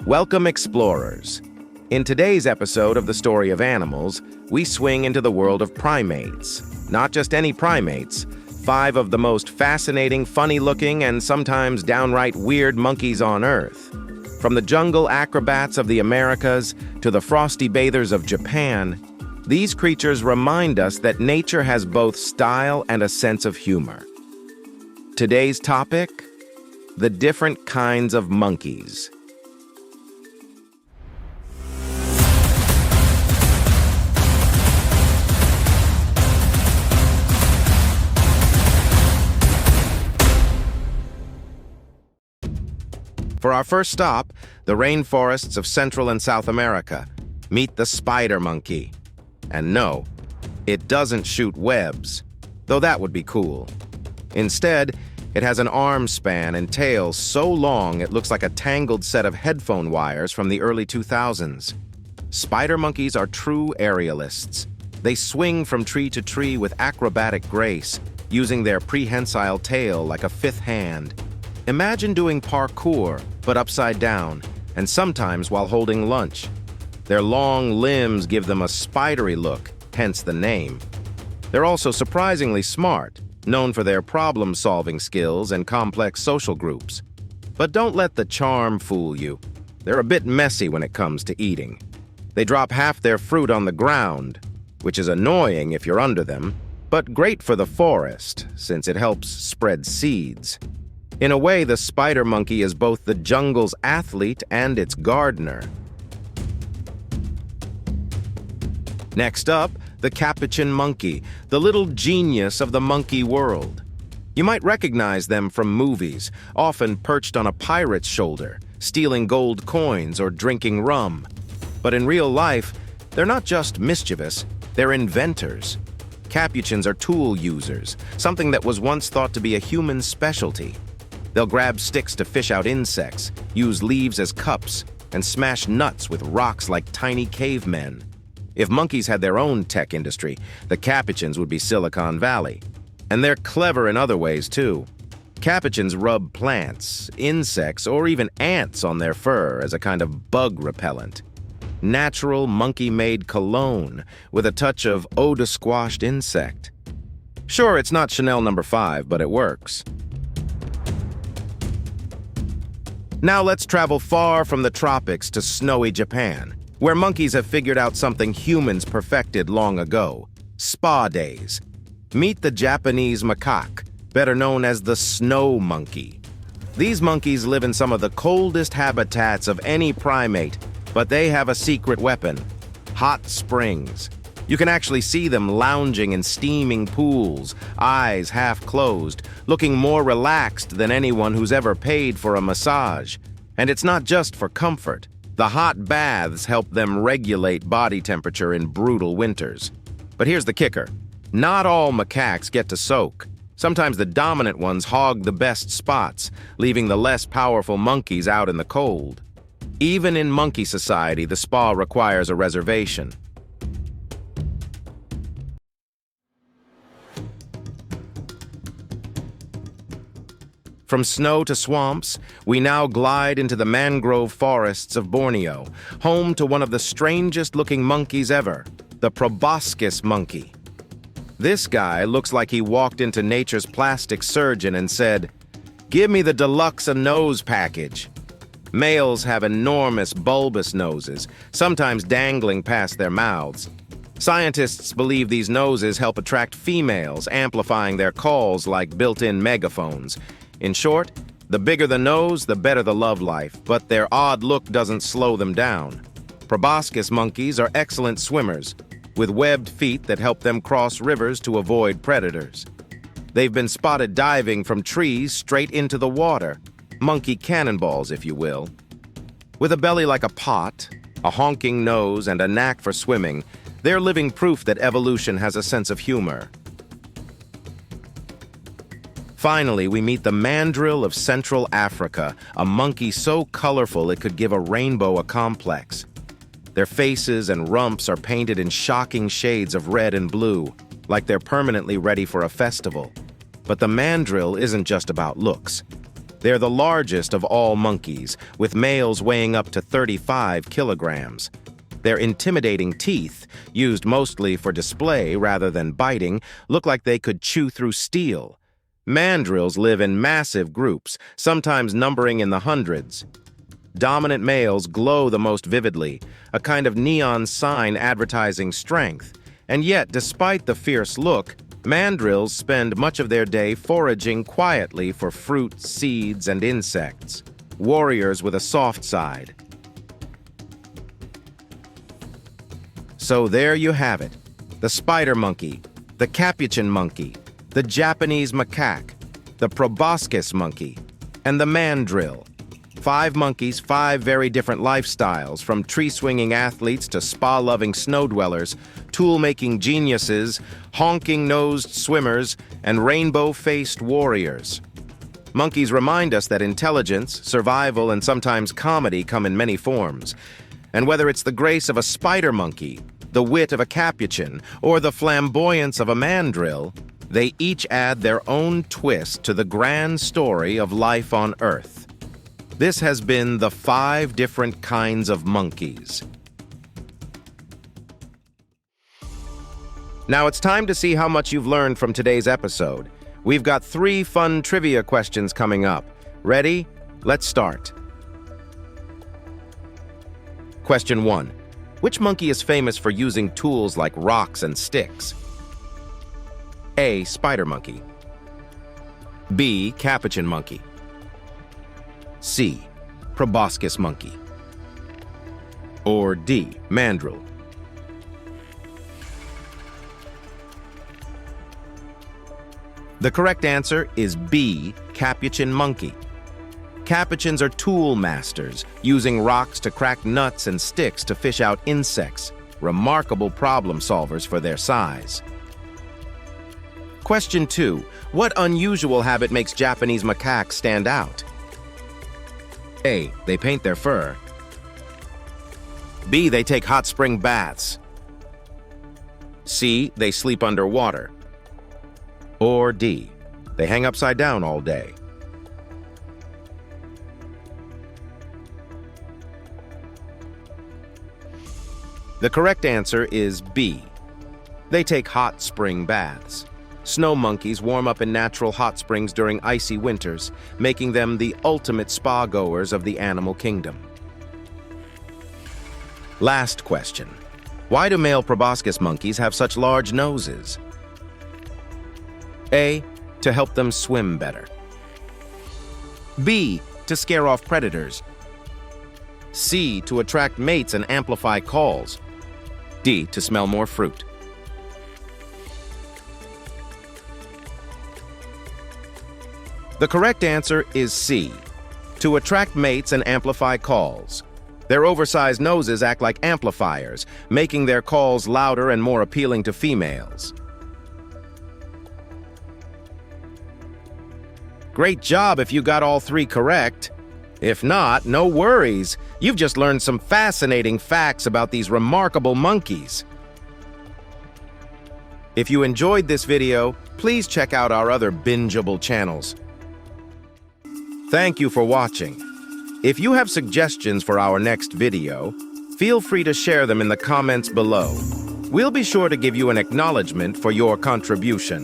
Welcome, explorers. In today's episode of The Story of Animals, we swing into the world of primates. Not just any primates, 5 of the most fascinating, funny-looking, and sometimes downright weird monkeys on Earth. From the jungle acrobats of the Americas to the frosty bathers of Japan, these creatures remind us that nature has both style and a sense of humor. Today's topic: the different kinds of monkeys. For our first stop, the rainforests of Central and South America. Meet the spider monkey. And no, it doesn't shoot webs, though that would be cool. Instead, it has an arm span and tail so long it looks like a tangled set of headphone wires from the early 2000s. Spider monkeys are true aerialists. They swing from tree to tree with acrobatic grace, using their prehensile tail like a fifth hand. Imagine doing parkour, but upside down, and sometimes while holding lunch. Their long limbs give them a spidery look, hence the name. They're also surprisingly smart, known for their problem-solving skills and complex social groups. But don't let the charm fool you. They're a bit messy when it comes to eating. They drop half their fruit on the ground, which is annoying if you're under them, but great for the forest, since it helps spread seeds. In a way, the spider monkey is both the jungle's athlete and its gardener. Next up, the capuchin monkey, the little genius of the monkey world. You might recognize them from movies, often perched on a pirate's shoulder, stealing gold coins or drinking rum. But in real life, they're not just mischievous, they're inventors. Capuchins are tool users, something that was once thought to be a human specialty. They'll grab sticks to fish out insects, use leaves as cups, and smash nuts with rocks like tiny cavemen. If monkeys had their own tech industry, the capuchins would be Silicon Valley. And they're clever in other ways, too. Capuchins rub plants, insects, or even ants on their fur as a kind of bug repellent. Natural monkey-made cologne with a touch of eau-de-squashed insect. Sure, it's not Chanel No. 5, but it works. Now let's travel far from the tropics to snowy Japan, where monkeys have figured out something humans perfected long ago: spa days. Meet the Japanese macaque, better known as the snow monkey. These monkeys live in some of the coldest habitats of any primate, but they have a secret weapon: hot springs. You can actually see them lounging in steaming pools, eyes half closed, looking more relaxed than anyone who's ever paid for a massage. And it's not just for comfort. The hot baths help them regulate body temperature in brutal winters. But here's the kicker: not all macaques get to soak. Sometimes the dominant ones hog the best spots, leaving the less powerful monkeys out in the cold. Even in monkey society, the spa requires a reservation. From snow to swamps, we now glide into the mangrove forests of Borneo, home to one of the strangest-looking monkeys ever, the proboscis monkey. This guy looks like he walked into nature's plastic surgeon and said, "Give me the deluxe nose package." Males have enormous bulbous noses, sometimes dangling past their mouths. Scientists believe these noses help attract females, amplifying their calls like built-in megaphones. In short, the bigger the nose, the better the love life, but their odd look doesn't slow them down. Proboscis monkeys are excellent swimmers, with webbed feet that help them cross rivers to avoid predators. They've been spotted diving from trees straight into the water, monkey cannonballs, if you will. With a belly like a pot, a honking nose, and a knack for swimming, they're living proof that evolution has a sense of humor. Finally, we meet the mandrill of Central Africa, a monkey so colorful it could give a rainbow a complex. Their faces and rumps are painted in shocking shades of red and blue, like they're permanently ready for a festival. But the mandrill isn't just about looks. They're the largest of all monkeys, with males weighing up to 35 kilograms. Their intimidating teeth, used mostly for display rather than biting, look like they could chew through steel. Mandrills live in massive groups, sometimes numbering in the hundreds. Dominant males glow the most vividly, a kind of neon sign advertising strength. And yet, despite the fierce look, mandrills spend much of their day foraging quietly for fruit, seeds, and insects. Warriors with a soft side. So there you have it. The spider monkey, the capuchin monkey, the Japanese macaque, the proboscis monkey, and the mandrill. 5 monkeys, 5 very different lifestyles, from tree-swinging athletes to spa-loving snow-dwellers, tool-making geniuses, honking-nosed swimmers, and rainbow-faced warriors. Monkeys remind us that intelligence, survival, and sometimes comedy come in many forms. And whether it's the grace of a spider monkey, the wit of a capuchin, or the flamboyance of a mandrill, they each add their own twist to the grand story of life on Earth. This has been the 5 different kinds of monkeys. Now it's time to see how much you've learned from today's episode. We've got 3 fun trivia questions coming up. Ready? Let's start. Question 1. Which monkey is famous for using tools like rocks and sticks? A. Spider monkey. B. Capuchin monkey. C. Proboscis monkey. Or D. Mandrill. The correct answer is B. Capuchin monkey. Capuchins are tool masters, using rocks to crack nuts and sticks to fish out insects. Remarkable problem solvers for their size. Question 2. What unusual habit makes Japanese macaques stand out? A. They paint their fur. B. They take hot spring baths. C. They sleep underwater. Or D. They hang upside down all day. The correct answer is B. They take hot spring baths. Snow monkeys warm up in natural hot springs during icy winters, making them the ultimate spa-goers of the animal kingdom. Last question. Why do male proboscis monkeys have such large noses? A. To help them swim better. B. To scare off predators. C. To attract mates and amplify calls. D. To smell more fruit. The correct answer is C. To attract mates and amplify calls. Their oversized noses act like amplifiers, making their calls louder and more appealing to females. Great job if you got all 3 correct. If not, no worries. You've just learned some fascinating facts about these remarkable monkeys. If you enjoyed this video, please check out our other binge-able channels. Thank you for watching. If you have suggestions for our next video, feel free to share them in the comments below. We'll be sure to give you an acknowledgement for your contribution.